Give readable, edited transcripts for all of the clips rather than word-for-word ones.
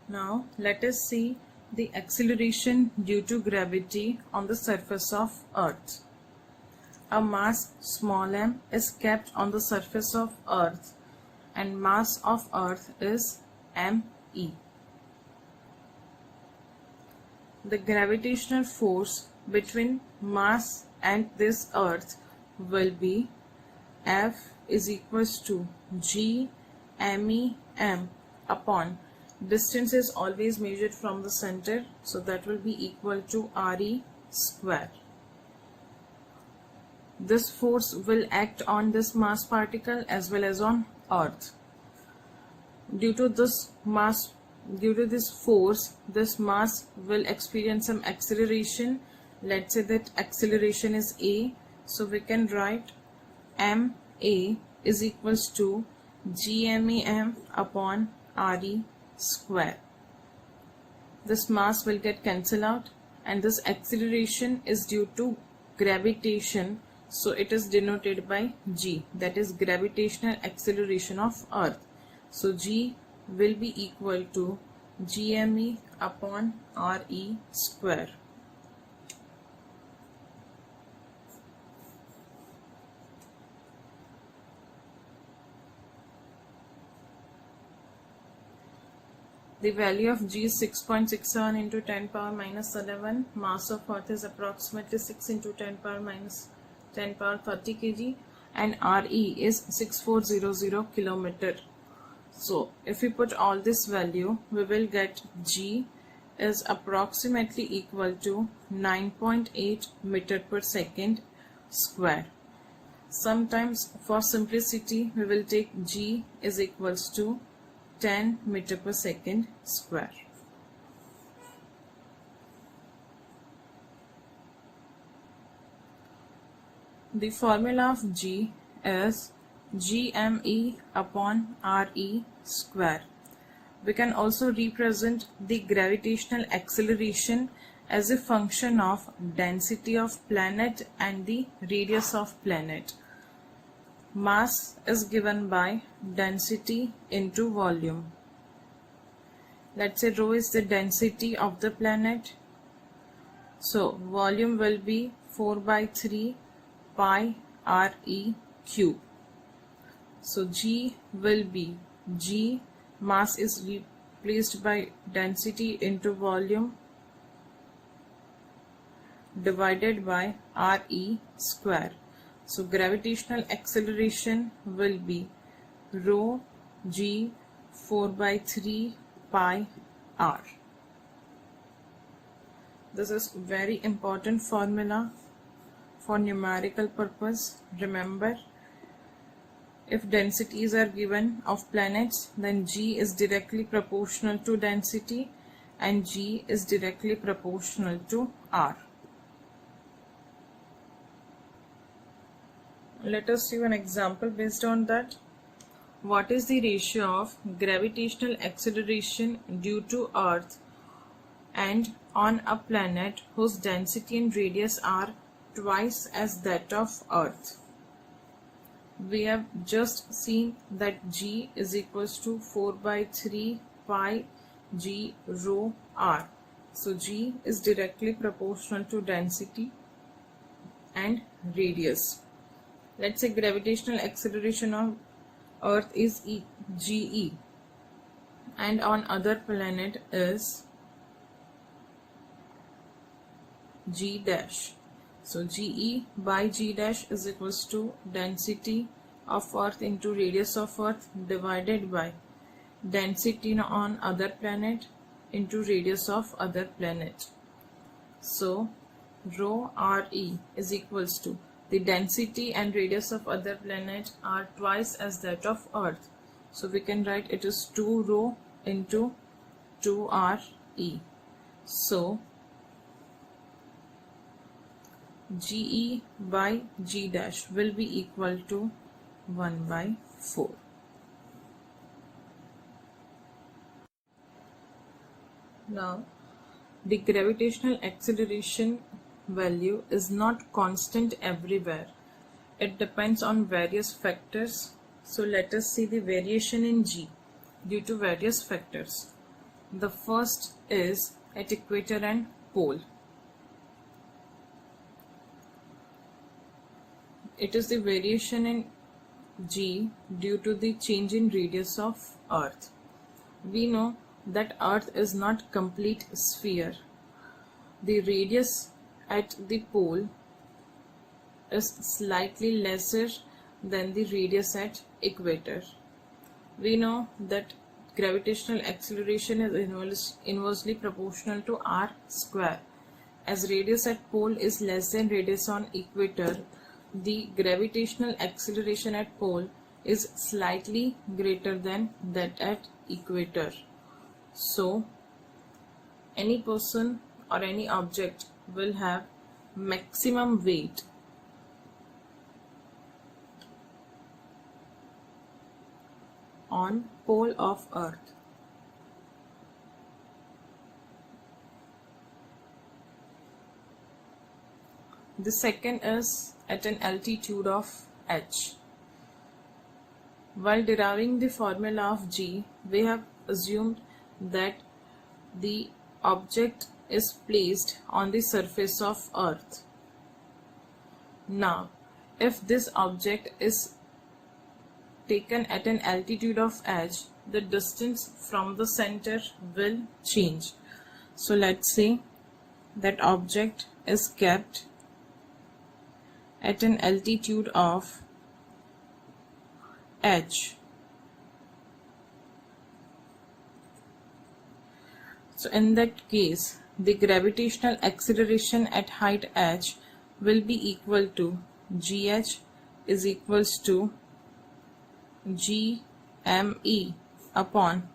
Now let us see the acceleration due to gravity on the surface of Earth. A mass small m is kept on the surface of Earth and mass of Earth is me. The gravitational force between mass and this Earth will be F is equals to G me m upon distance is always measured from the center, so that will be equal to Re square. This force will act on this mass particle as well as on Earth. Due to this force, this mass will experience some acceleration. Let's say that acceleration is a, so we can write ma is equals to gmem upon Re square. This mass will get cancelled out, and this acceleration is due to gravitation, so it is denoted by g, that is gravitational acceleration of Earth. So g will be equal to gme upon Re square. The value of g is 6.67 into 10 power minus 11. Mass of Earth is approximately 6 into 10 power minus 10 power 30 kg, and Re is 6400 kilometer. So if we put all this value, we will get g is approximately equal to 9.8 meter per second square. Sometimes for simplicity we will take g is equals to 10 meter per second square. The formula of g is gme upon Re square. We can also represent the gravitational acceleration as a function of density of planet and the radius of planet. Mass is given by density into volume. Let's say rho is the density of the planet. So volume will be 4 by 3 pi Re cube. So G will be G, mass is replaced by density into volume, divided by Re square. So gravitational acceleration will be rho g 4 by 3 pi r. This is very important formula for numerical purpose. Remember, if densities are given of planets, then g is directly proportional to density and g is directly proportional to r. Let us see an example based on that. What is the ratio of gravitational acceleration due to Earth and on a planet whose density and radius are twice as that of Earth? We have just seen that g is equals to 4 by 3 pi g rho r. So g is directly proportional to density and radius. Let's say gravitational acceleration of Earth is ge and on other planet is g dash. So ge by g dash is equals to density of Earth into radius of Earth divided by density on other planet into radius of other planet. So rho Re is equals to the density and radius of other planet are twice as that of Earth. So we can write it is 2 rho into 2 Re. So ge by g dash will be equal to 1 by 4. Now the gravitational acceleration value is not constant everywhere. It depends on various factors. So let us see the variation in g due to various factors. The first is at equator and pole. It is the variation in g due to the change in radius of Earth. We know that Earth is not complete sphere. The radius at the pole is slightly lesser than the radius at equator. We know that gravitational acceleration is inversely proportional to r square. As radius at pole is less than radius on equator, the gravitational acceleration at pole is slightly greater than that at equator. So, any person or any object will have maximum weight on pole of Earth. The second is at an altitude of h. While deriving the formula of g, we have assumed that the object is placed on the surface of Earth. Now, if this object is taken at an altitude of h, the distance from the center will change. So let's say that object is kept at an altitude of h. So in that case, the gravitational acceleration at height h will be equal to gh is equals to gme upon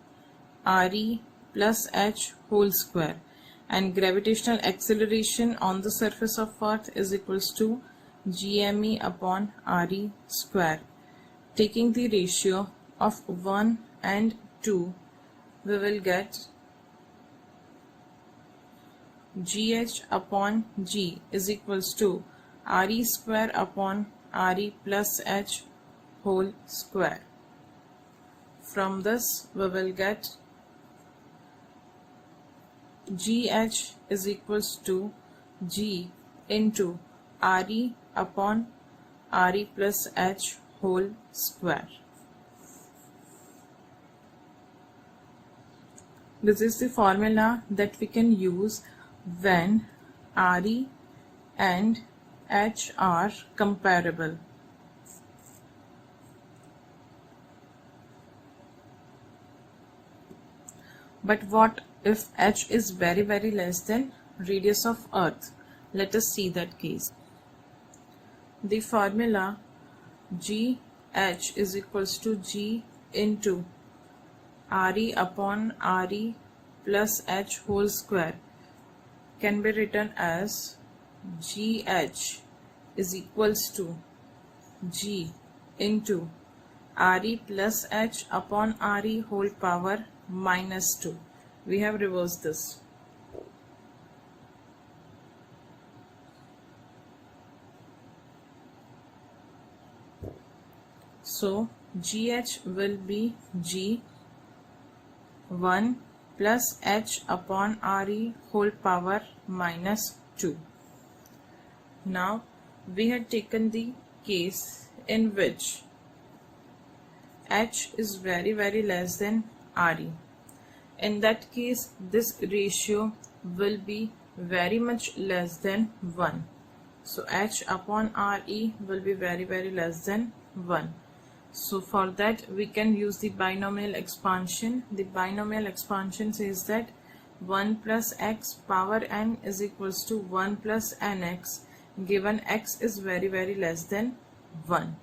re plus h whole square, and gravitational acceleration on the surface of Earth is equals to gme upon re square. Taking the ratio of 1 and 2, we will get gh upon g is equals to re square upon re plus h whole square. From this we will get gh is equals to g into re upon re plus h whole square. This is the formula that we can use when re and h are comparable. But what if h is very less than radius of Earth? Let us see that case. The formula gh is equals to g into re upon re plus h whole square can be written as gh is equals to g into re plus h upon re whole power minus 2. We have reversed this. So gh will be g 1 plus h upon re whole power minus 2. Now we had taken the case in which h is very less than re. In that case, this ratio will be very much less than 1. So h upon re will be very less than 1. So for that we can use the binomial expansion. The binomial expansion says that 1 plus x power n is equals to 1 plus nx given x is very less than 1.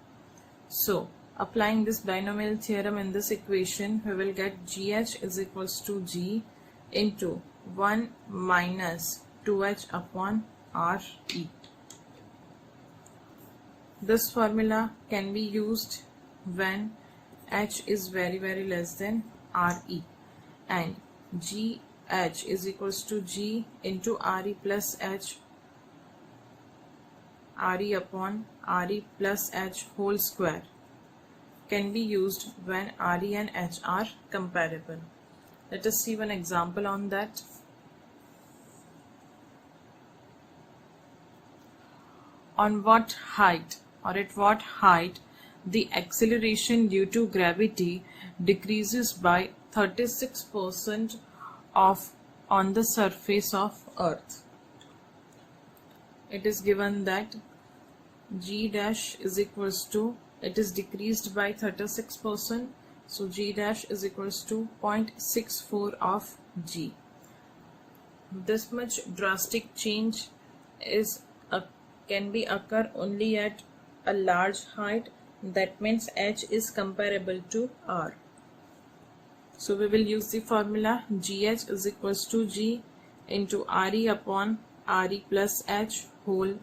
So applying this binomial theorem in this equation, we will get gh is equals to g into 1 minus 2h upon re. This formula can be used when h is very less than re, and gh is equals to g into re plus h re upon re plus h whole square can be used when re and h are comparable. Let us see one example on that. On what height or at what height the acceleration due to gravity decreases by 36% on the surface of Earth? It is given that G dash is equals to, it is decreased by 36%, so G dash is equals to 0.64 of G. This much drastic change can be occur only at a large height. That means H is comparable to R. So we will use the formula GH is equals to G into RE upon RE plus H whole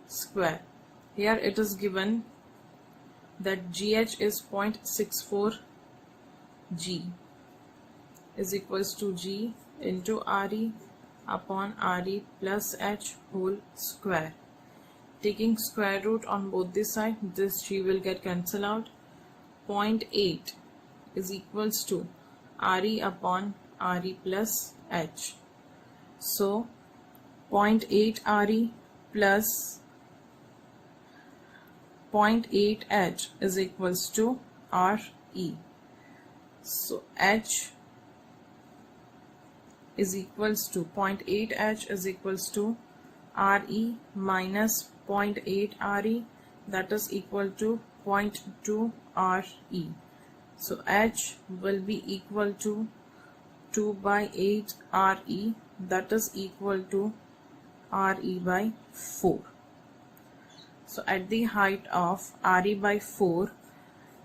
square. Here it is given that GH is 0.64 G is equals to G into RE upon RE plus H whole square. Taking square root on both the sides, this G will get cancelled out. 0.8 is equals to RE upon RE plus H. So 0.8 RE plus 0.8 H is equals to RE. So H is equals to 0.8 H is equals to RE minus 0.8 RE, that is equal to 0.2 RE. So H will be equal to 2 by 8 RE, that is equal to RE by 4. So at the height of RE by 4,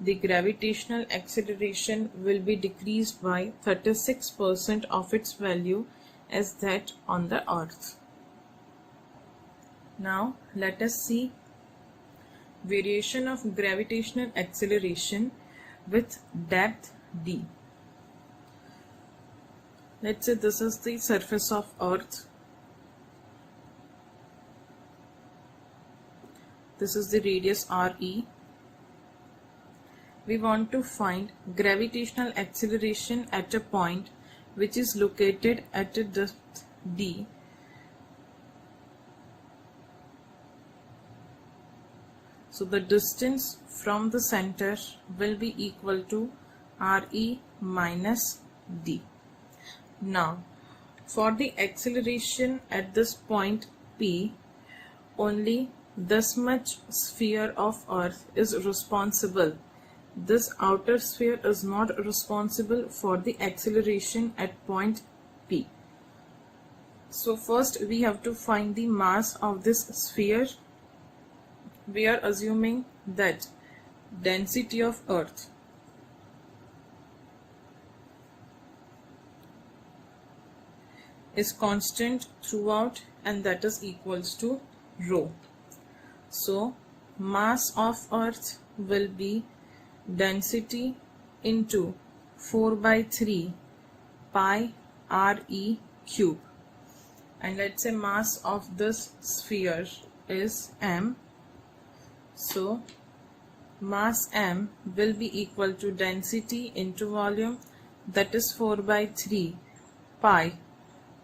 the gravitational acceleration will be decreased by 36% of its value as that on the Earth. Now let us see variation of gravitational acceleration with depth d. Let's say this is the surface of Earth. This is the radius RE. We want to find gravitational acceleration at a point which is located at a depth d. So the distance from the center will be equal to RE minus d. Now, for the acceleration at this point P, only this much sphere of Earth is responsible. This outer sphere is not responsible for the acceleration at point P. So first we have to find the mass of this sphere. We are assuming that density of Earth is constant throughout, and that is equals to rho. So mass of Earth will be density into 4 by 3 pi RE cube, and let's say mass of this sphere is m. So mass m will be equal to density into volume, that is 4 by 3 pi.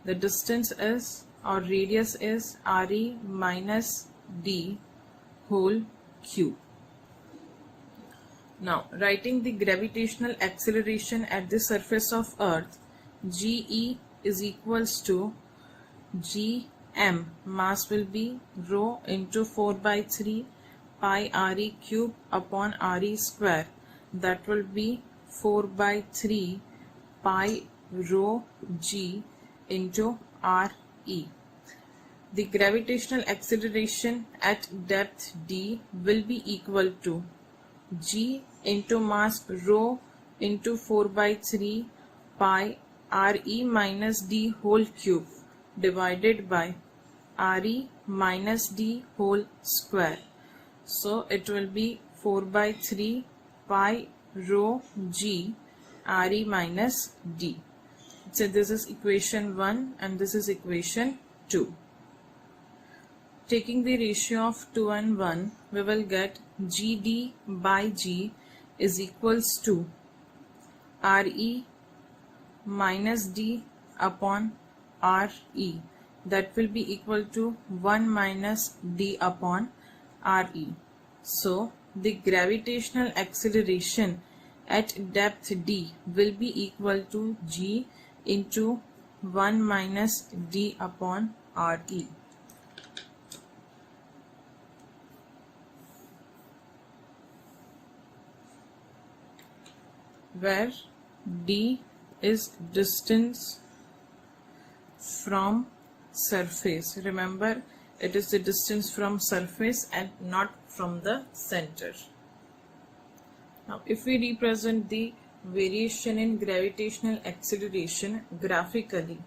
The distance is, or radius is, RE minus d whole cube. Now writing the gravitational acceleration at the surface of Earth, GE is equals to Gm, mass will be rho into 4 by 3 pi RE cube upon RE square, that will be 4 by 3 pi rho G into RE. The gravitational acceleration at depth d will be equal to G into mass rho into 4 by 3 pi RE minus d whole cube divided by RE minus d whole square. So it will be 4 by 3 pi rho G RE minus d. So this is equation 1 and this is equation 2. Taking the ratio of 2 and 1, we will get GD by G is equals to RE minus d upon re. That will be equal to 1 minus d upon re. So the gravitational acceleration at depth d will be equal to g into 1 minus d upon re. Where d is distance from surface. Remember, it is the distance from surface and not from the center. Now if we represent the variation in gravitational acceleration graphically,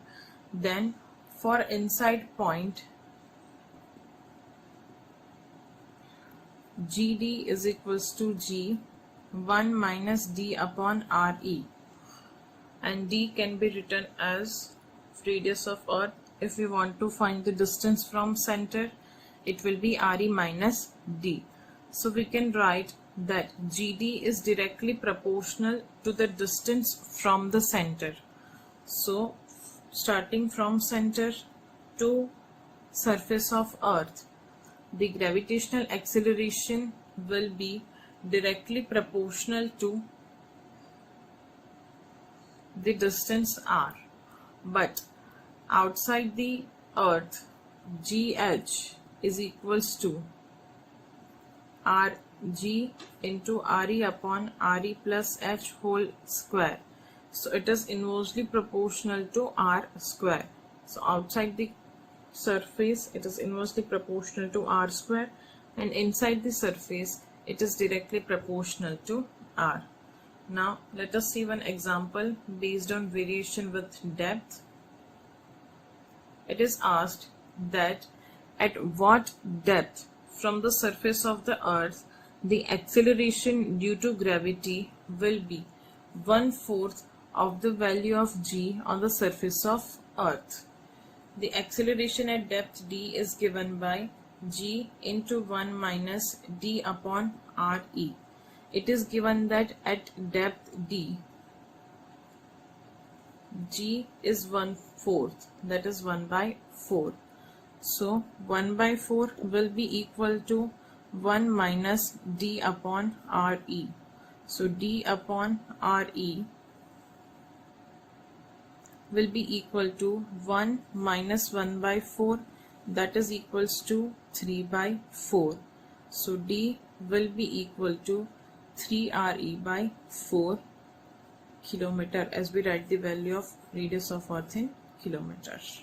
then for inside point gd is equals to g 1 minus d upon re, and d can be written as radius of earth. If we want to find the distance from center, it will be re minus d. So we can write that gd is directly proportional to the distance from the center. So starting from center to surface of earth, the gravitational acceleration will be directly proportional to the distance r. But outside the earth, gh is equals to rg into re upon re plus h whole square. So it is inversely proportional to r square. So outside the surface it is inversely proportional to r square, and inside the surface it is directly proportional to r. Now let us see one example based on variation with depth. It is asked that at what depth from the surface of the earth the acceleration due to gravity will be 1/4 of the value of g on the surface of earth. The acceleration at depth d is given by g into 1 minus d upon re. It is given that at depth d, g is 1/4, that is 1 by 4. So 1 by 4 will be equal to 1 minus d upon re. So d upon re will be equal to 1 minus 1 by 4, that is equals to 3 by 4. So d will be equal to 3 re by 4 kilometer, as we write the value of radius of earth in kilometers.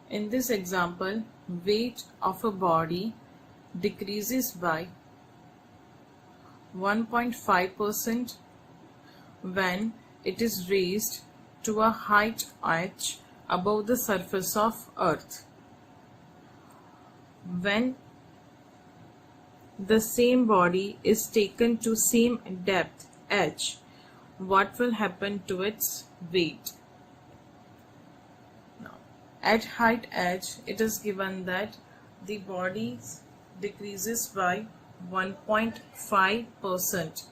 In this example, weight of a body decreases by 1.5% when it is raised to a height h above the surface of earth. When the same body is taken to same depth h, what will happen to its weight? Now, at height h, it is given that the body decreases by 1.5%.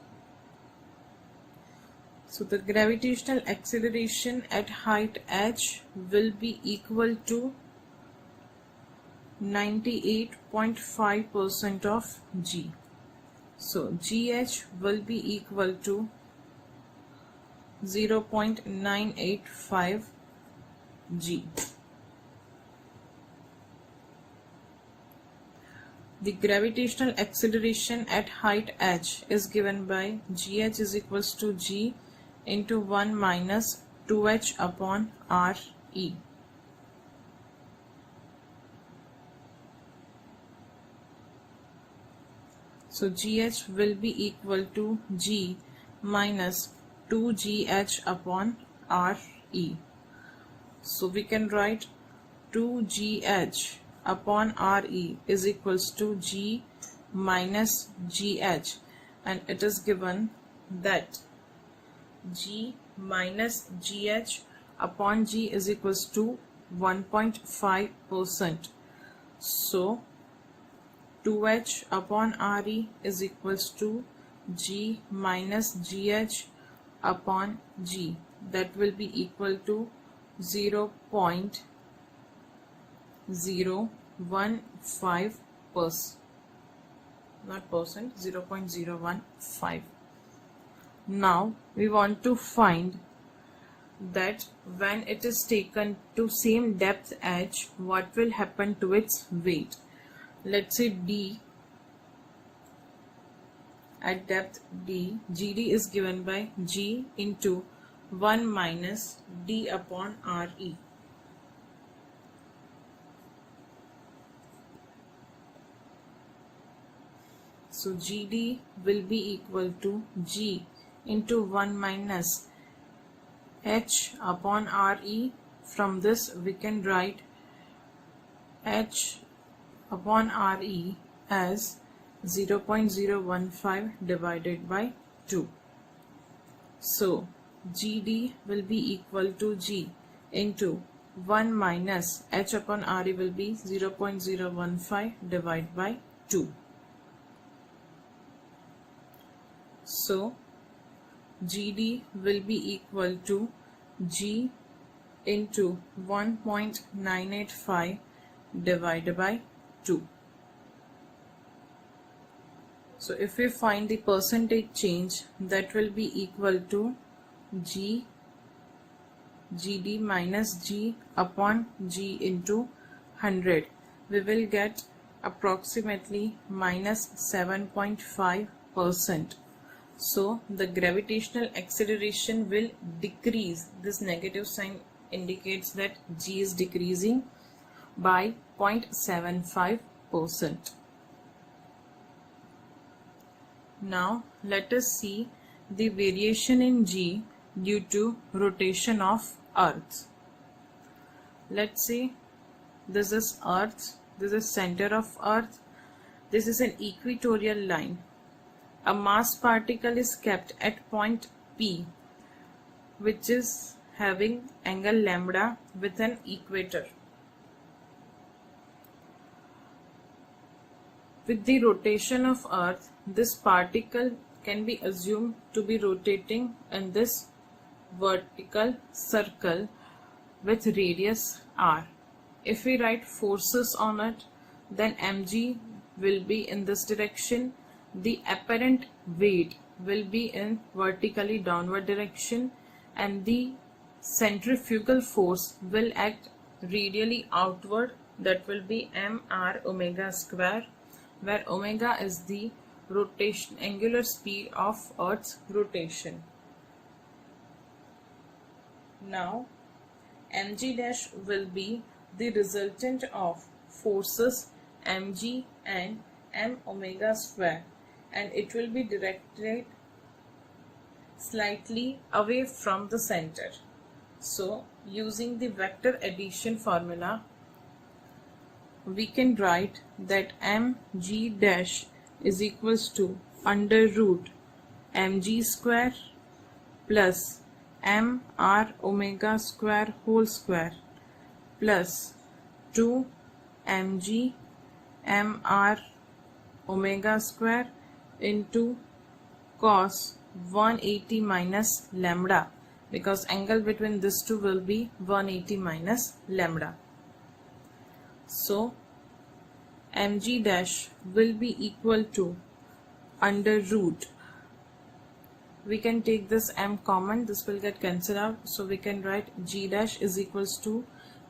So the gravitational acceleration at height h will be equal to 98.5% of g. So gh will be equal to 0.985 g. The gravitational acceleration at height h is given by gh is equals to g into 1 minus 2h upon re. So gh will be equal to g minus 2gh upon re. So we can write 2gh upon re is equals to g minus gh, and it is given that g minus gh upon g is equals to 1.5%. So 2h upon re is equals to g minus gh upon G, that will be equal to 0.015%, not percent, 0.015. Now we want to find that when it is taken to same depth h, what will happen to its weight. Let's say D, at depth D, GD is given by G into 1 minus D upon RE. So GD will be equal to G into 1 minus H upon RE. From this we can write H upon RE as 0.015 divided by 2. So GD will be equal to G into 1 minus H upon RE will be 0.015 divided by 2. So GD will be equal to G into 1.985 divided by 2. So if we find the percentage change, that will be equal to GD minus G upon G into 100. We will get approximately minus 7.5%. So the gravitational acceleration will decrease. This negative sign indicates that G is decreasing by 0.75%. Now let us see the variation in G due to rotation of Earth. Let's say this is Earth, this is center of Earth, this is an equatorial line. A mass particle is kept at point P, which is having angle lambda with an equator. With the rotation of Earth, this particle can be assumed to be rotating in this vertical circle with radius r. If we write forces on it, then mg will be in this direction. The apparent weight will be in vertically downward direction, and the centrifugal force will act radially outward. That will be mr omega square, where omega is the rotation angular speed of Earth's rotation. Now mg dash will be the resultant of forces mg and m omega square, and it will be directed slightly away from the center. So using the vector addition formula, we can write that mg dash is equals to under root mg square plus mr omega square whole square plus 2 mg mr omega square into cos 180 minus lambda, because angle between these two will be 180 minus lambda. So mg dash will be equal to under root, we can take this m common, this will get cancelled out, so we can write g dash is equals to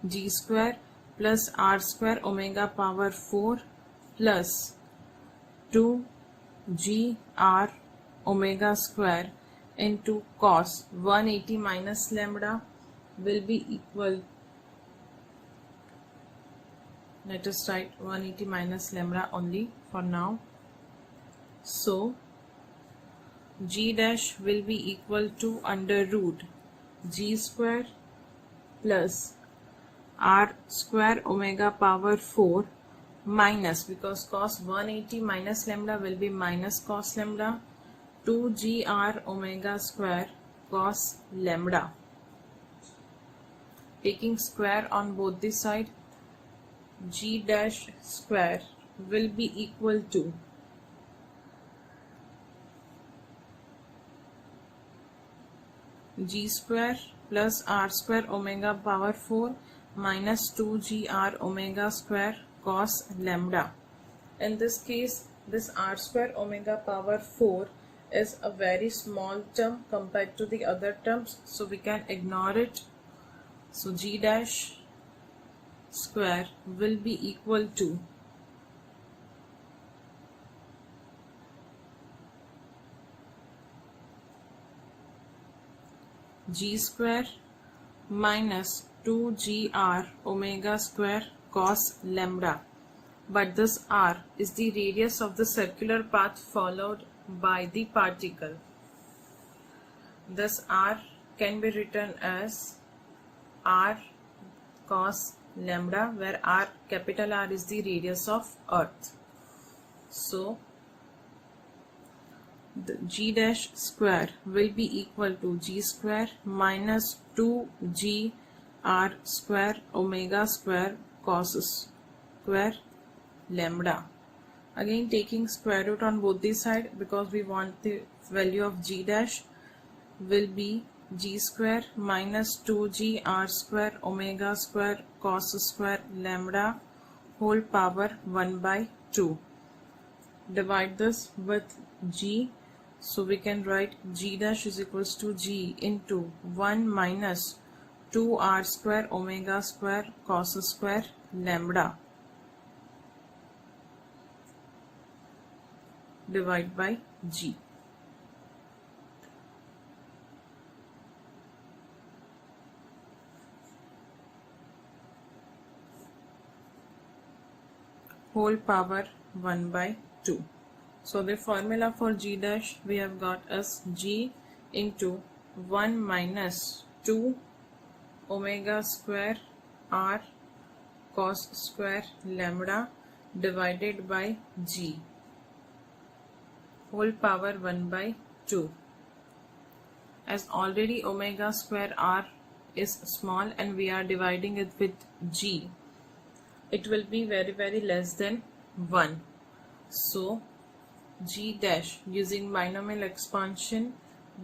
g square plus r square omega power 4 plus 2 g r omega square into cos 180 minus lambda will be equal, let us write 180 minus lambda only for now. So g dash will be equal to under root g square plus r square omega power 4 minus, because cos 180 minus lambda will be minus cos lambda, 2gr omega square cos lambda. Taking square on both the side, g dash square will be equal to g square plus r square omega power 4 minus 2gr omega square cos lambda. In this case, this r square omega power 4 is a very small term compared to the other terms, so we can ignore it. So g dash square will be equal to g square minus 2gr omega square cos lambda. But this r is the radius of the circular path followed by the particle. This r can be written as r cos lambda, where r, capital R, is the radius of earth. So the g dash square will be equal to g square minus 2g r square omega square cos square lambda. Again taking square root on both the side because we want the value of g dash, will be g square minus 2g r square omega square cos square lambda whole power 1 by 2. Divide this with g, so we can write g dash is equals to g into 1 minus 2r square omega square cos square lambda divided by g. Whole power 1 by 2. So the formula for g dash we have got as g into 1 minus 2 omega square r cos square lambda divided by g whole power 1 by 2. As already omega square r is small and we are dividing it with g, it will be very less than 1. So g dash, using binomial expansion,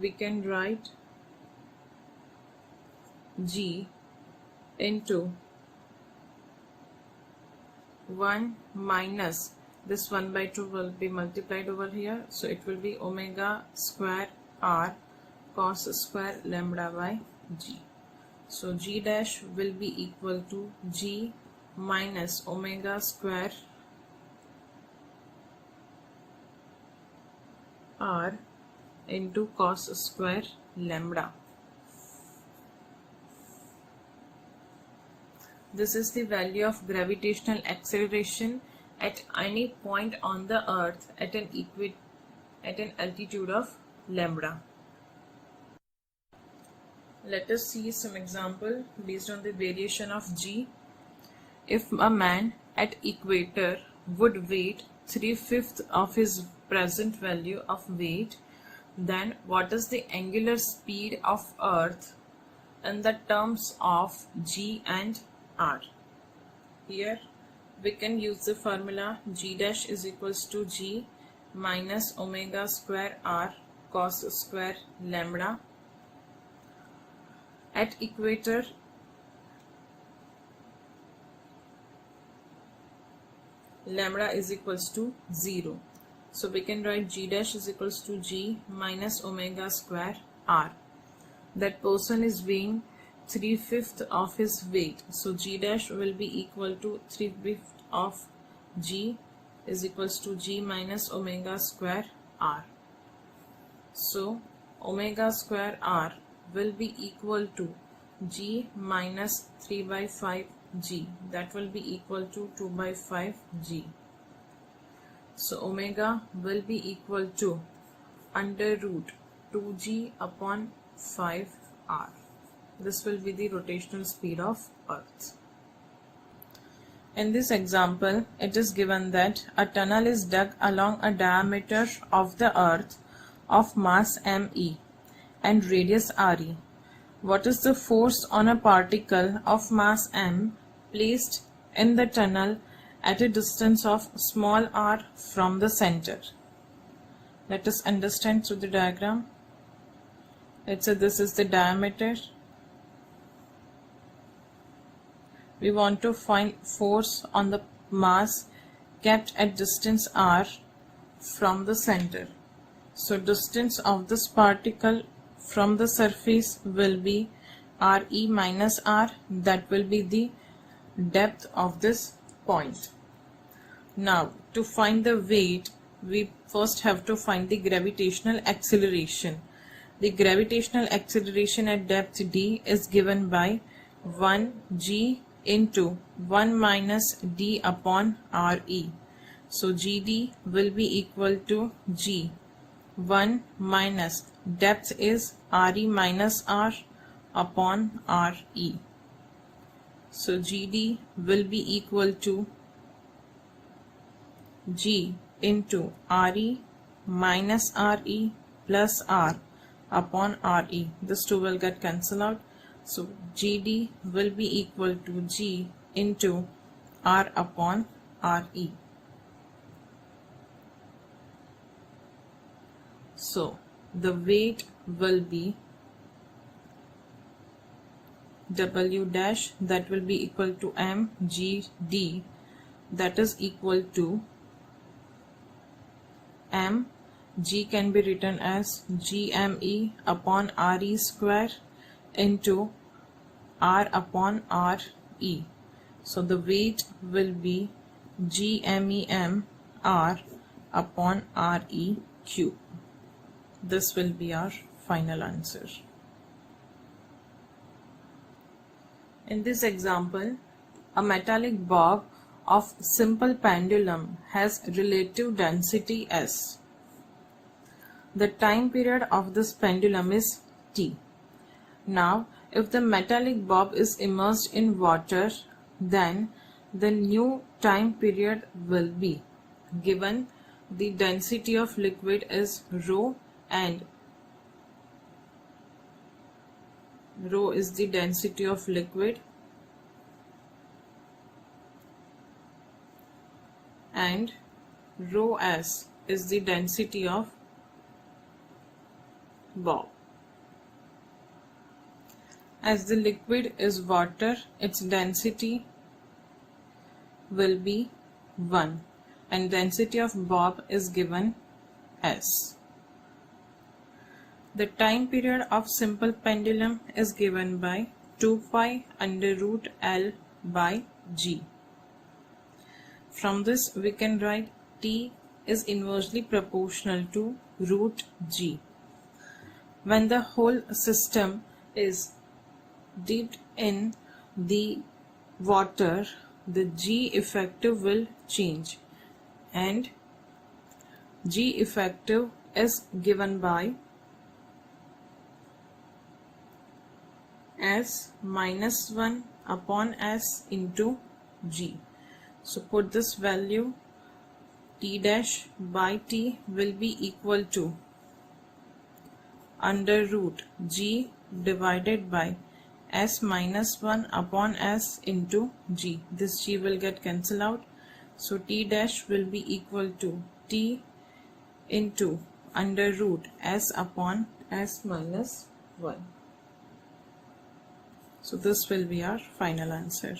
we can write g into 1 minus this 1 by 2 will be multiplied over here, so it will be omega square r cos square lambda by g. So g dash will be equal to g minus omega square r into cos square lambda. This is the value of gravitational acceleration at any point on the earth at an altitude of lambda. Let us see some example based on the variation of g. If a man at equator would weight 3/5 of his present value of weight, then what is the angular speed of earth in the terms of g and r? Here we can use the formula g dash is equals to g minus omega square r cos square lambda. At equator, lambda is equals to 0. So we can write g dash is equals to g minus omega square r. That person is weighing 3/5 of his weight. So g dash will be equal to 3/5 of g is equals to g minus omega square r. So omega square r will be equal to g minus 3 by 5 g. That will be equal to 2 by 5 g. So omega will be equal to under root 2g upon 5 r. This will be the rotational speed of earth. In this example, it is given that a tunnel is dug along a diameter of the earth of mass me and radius re. What is the force on a particle of mass m placed in the tunnel at a distance of small r from the center? Let us understand through the diagram. Let's say this is the diameter. We want to find force on the mass kept at distance r from the center. So distance of this particle from the surface will be Re minus r, that will be the depth of this point. Now to find the weight, we first have to find the gravitational acceleration. The gravitational acceleration at depth d is given by 1g into 1 minus d upon Re. So Gd will be equal to g 1 minus depth is Re minus r upon Re. So Gd will be equal to g into Re minus Re plus r upon Re. This two will get cancelled out. So Gd will be equal to g into r upon Re. So the weight will be W dash, that will be equal to mgd, that is equal to mg can be written as gme upon re square into r upon re. So the weight will be gmem r upon re cube. This will be our final answer. In this example, a metallic bob of simple pendulum has relative density S. The time period of this pendulum is T. Now, if the metallic bob is immersed in water, then the new time period will be given. The density of liquid is rho, and rho is the density of liquid and rho s is the density of bob. As the liquid is water, its density will be 1 and density of bob is given S. The time period of simple pendulum is given by 2 pi under root L by G. From this we can write T is inversely proportional to root G. When the whole system is dipped in the water, the G effective will change, and G effective is given by S minus 1 upon S into G. So put this value, T dash by T will be equal to under root G divided by S minus 1 upon S into G. This G will get cancelled out. So T dash will be equal to T into under root S upon S minus 1. So this will be our final answer.